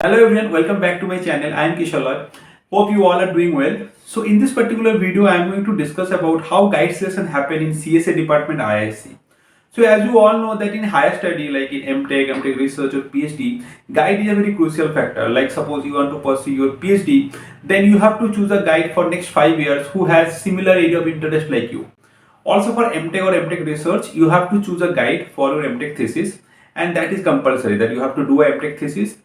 Hello everyone, welcome back to my channel. I am Kishaloy. Hope you all are doing well. So in this particular video, I am going to discuss about how guide selection happen in CSA department IISc. So as you all know that in higher study like in MTech research or PhD, guide is a very crucial factor. Like suppose you want to pursue your PhD, then you have to choose a guide for next 5 years who has similar area of interest like you. Also for MTech or MTech research, you have to choose a guide for your MTech thesis, and that is compulsory that you have to do a MTech thesis.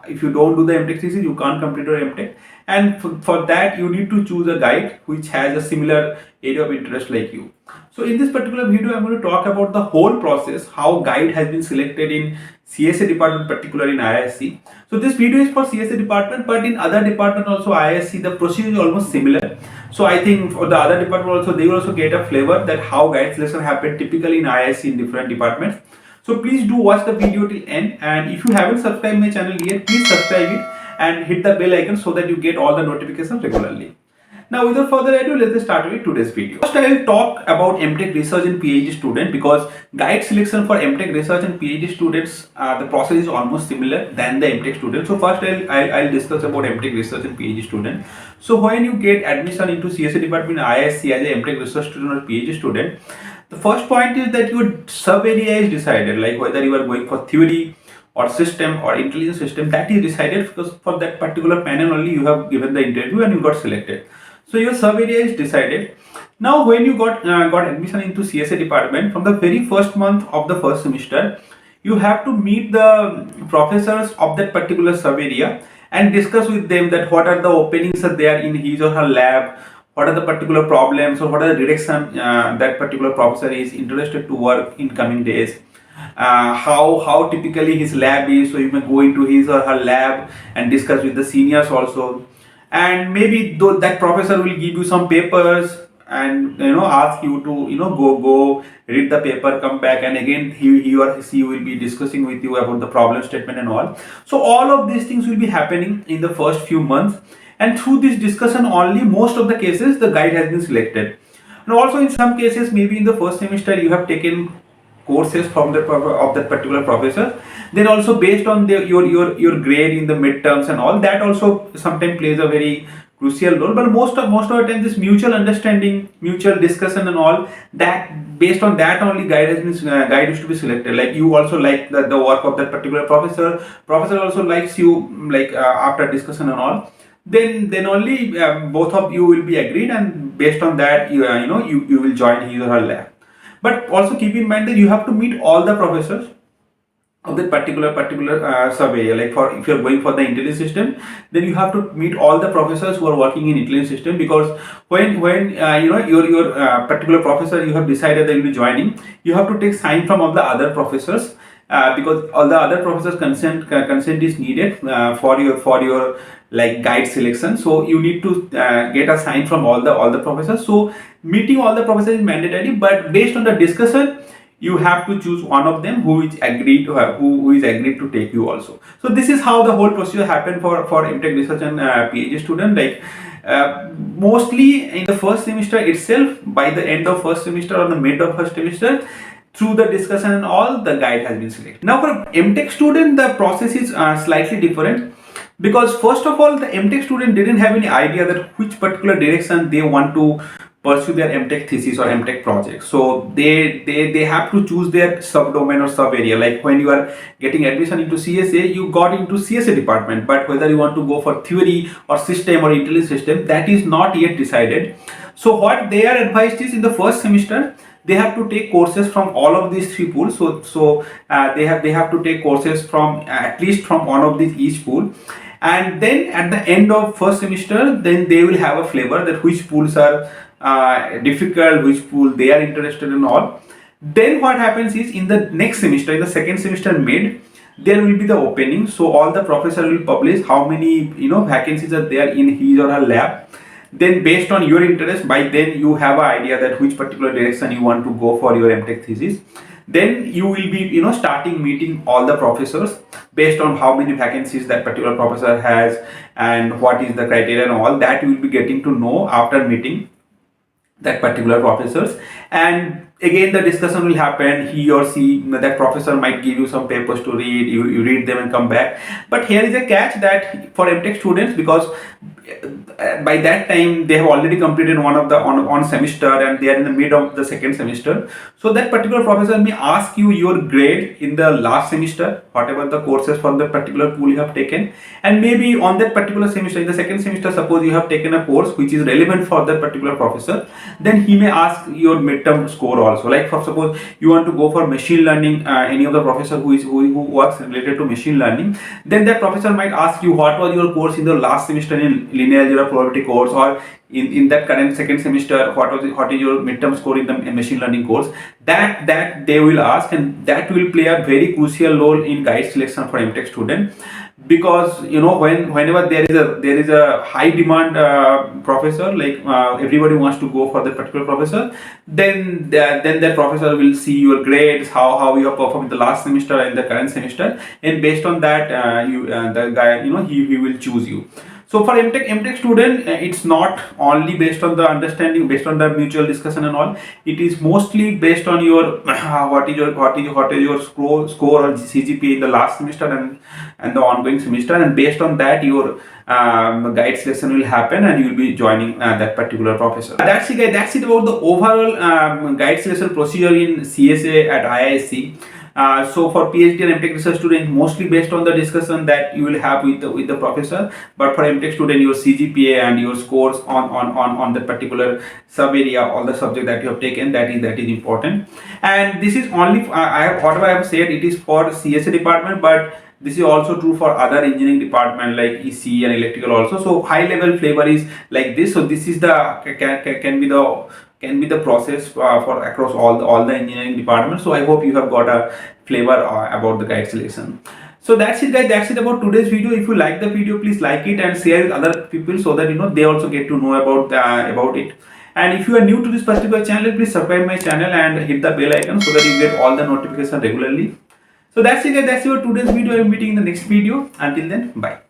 If you don't do the MTech thesis, you can't complete your MTech, and for that you need to choose a guide which has a similar area of interest like you. So in this particular video, I'm going to talk about the whole process, how guide has been selected in CSA department, particularly in IISc. So this video is for CSA department, but in other department also IISc, the procedure is almost similar. So I think for the other department also, they will also get a flavor that how guide selection happen typically in IISc in different departments. So please do watch the video till end, and if you haven't subscribed my channel yet, please subscribe it and hit the bell icon so that you get all the notifications regularly. Now without further ado, let's start with today's video. First I will talk about MTech research and PhD student, because guide selection for MTech research and PhD students, the process is almost similar than the MTech student. So first I'll discuss about MTech research and PhD student. So when you get admission into CSA department IISc as a MTech research student or PhD student, the first point is that your sub area is decided, like whether you are going for theory or system or intelligence system. That is decided because for that particular panel only you have given the interview and you got selected. So your sub area is decided. Now when you got admission into CSA department, from the very first month of the first semester, you have to meet the professors of that particular sub area and discuss with them that what are the openings that there in his or her lab, what are the particular problems, or what are the direction that particular professor is interested to work in coming days. How typically his lab is, so you may go into his or her lab and discuss with the seniors also, and maybe though that professor will give you some papers and ask you to go read the paper, come back, and again he or she will be discussing with you about the problem statement and all. So all of these things will be happening in the first few months, and through this discussion only most of the cases the guide has been selected. And also in some cases, maybe in the first semester you have taken courses from the of that particular professor, then also based on your grade in the midterms and all that also sometimes plays a very crucial role. But most of the time this mutual understanding, mutual discussion and all that, based on that only guide has been guide is to be selected. Like you also like the work of that particular professor also likes you, like after discussion and all, then only both of you will be agreed, and based on that you will join his or her lab. But also keep in mind that you have to meet all the professors of that particular survey. Like for if you're going for the intelligence system, then you have to meet all the professors who are working in intelligence system, because when your particular professor you have decided that you'll be joining, you have to take sign from all the other professors, because all the other professors consent is needed for your like guide selection. So you need to get a sign from all the professors. So meeting all the professors is mandatory, but based on the discussion you have to choose one of them who is agreed to have, who is agreed to take you also. So this is how the whole procedure happened for MTech research and PhD student. Like mostly in the first semester itself, by the end of first semester or the mid of first semester, through the discussion and all, the guide has been selected. Now for MTech student, the process is slightly different, because first of all the MTech student didn't have any idea that which particular direction they want to pursue their MTech thesis or MTech project. So they have to choose their subdomain or sub area. Like when you are getting admission into CSA, you got into CSA department, but whether you want to go for theory or system or intelligence system, that is not yet decided. So what they are advised is in the first semester they have to take courses from all of these three pools. So they have to take courses from at least from one of these each pool, and then at the end of first semester then they will have a flavor that which pools are difficult, which pool they are interested in all. Then what happens is in the next semester, in the second semester mid, there will be the opening. So all the professor will publish how many vacancies are there in his or her lab. Then based on your interest, by then you have an idea that which particular direction you want to go for your MTech thesis. Then you will be starting meeting all the professors based on how many vacancies that particular professor has and what is the criteria and all that you will be getting to know after meeting that particular professors. And again the discussion will happen. He or she, that professor might give you some papers to read, you read them and come back. But here is a catch, that for MTech students, because by that time they have already completed one of the on semester and they are in the mid of the second semester, so that particular professor may ask you your grade in the last semester, whatever the courses for the particular pool you have taken, and maybe on that particular semester, in the second semester, suppose you have taken a course which is relevant for that particular professor, then he may ask your midterm score also. Like for suppose you want to go for machine learning, any of the professor who works related to machine learning, then that professor might ask you what was your course in the last semester in linear algebra probability course, or in that current second semester, what is your midterm score in the machine learning course. That they will ask, and that will play a very crucial role in guide selection for MTech student. Because whenever there is a high demand professor, like everybody wants to go for that particular professor, then that professor will see your grades, how you have performed in the last semester and the current semester, and based on that the guy, he will choose you. So for MTech student, it's not only based on the understanding, based on the mutual discussion and all. It is mostly based on your what is your score or CGPA in the last semester and the ongoing semester, and based on that your guide selection will happen and you will be joining that particular professor. That's it, guys. That's it about the overall guide selection procedure in CSA at IISc. So for PhD and MTech research student, mostly based on the discussion that you will have with the professor. But for MTech student, your CGPA and your scores on the particular sub area, all the subject that you have taken, that is important. And this is only whatever I have said, it is for CSA department, but this is also true for other engineering department like EC and electrical also. So high level flavor is like this. So this is the can be the process for across all the engineering departments. So I hope you have got a flavor about the guide selection. So that's it, guys. That's it about today's video. If you like the video, please like it and share with other people, so that they also get to know about it. And if you are new to this particular channel, please subscribe my channel and hit the bell icon so that you get all the notifications regularly. So that's it, guys. That's your today's video. I am meeting in the next video. Until then, bye.